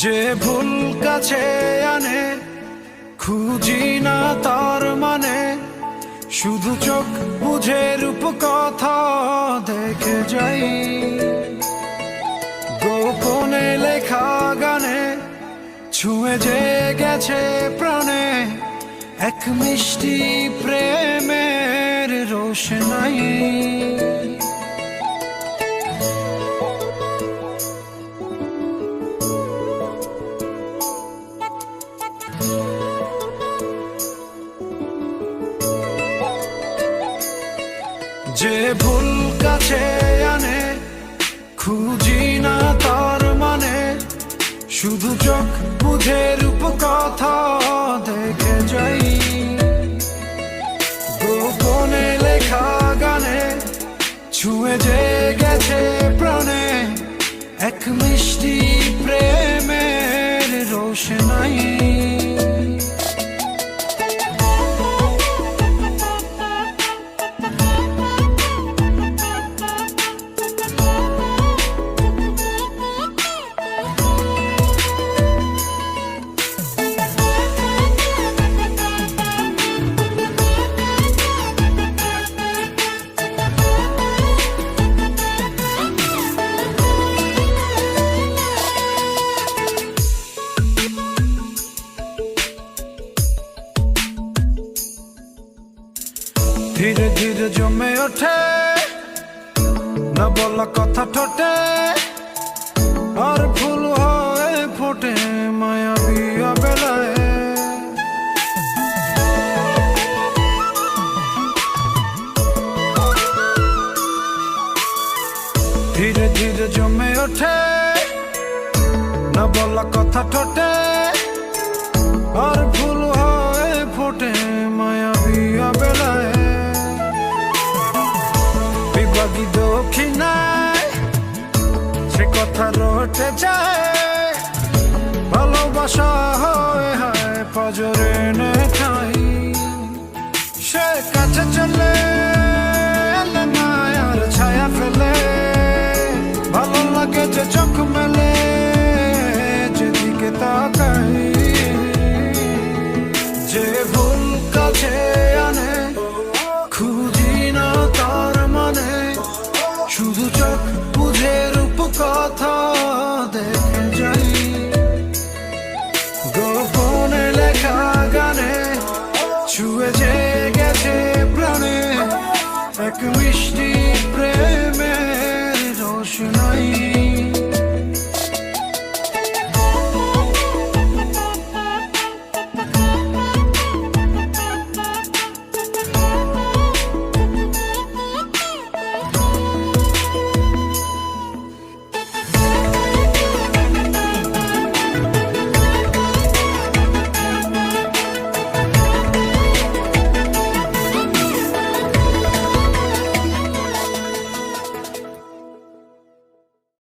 যে ভুল কাছে আনে খুঁজি না তার মানে, শুধু চোখ বুঝে রূপকথা দেখে যাই। গোপনে লেখা গানে ছুঁয়ে যে গেছে প্রাণে, এক মিষ্টি প্রেমের রোশনাই। যে ভুল কাছে আনে খুঁজি না তার মানে, শুধু চোখ বুঝে রূপকথা দেখে যাই। গোপনে লেখা গানে ছুঁয়ে যে গেছে প্রাণে, এক মিষ্টি প্রেমের রোশনাই। ধীরে ধীরে জমে ওঠে না বলা কথা ঠোঁটে, আর ফুল হয়ে ফোটে মায়াবী বেলায়। ধীরে ধীরে জমে ওঠে না বলা কথা ঠোঁটে, আর ফুল হয়ে ফোটে মায়াবী বেলায়। বিভাগী দক্ষিণায় সে কথা রটে যায়, ভালোবাসা হয়ে হয় পাজরে নে ঠাই। সে কাছে চলে এলে মায়ার ছায়া ফেলে, ভালো লাগে যে চোখ মেলে যেদিকে তাকাই। যে ভুল কাছে আনে খুঁজি না তার মানে, শুধু চোখ বুঝে রূপকথা দেখে যাই। গোপনে লেখা গানে ছুঁয়ে যে গেছে প্রাণে, এক মিষ্টি প্রেমের রোশনাই।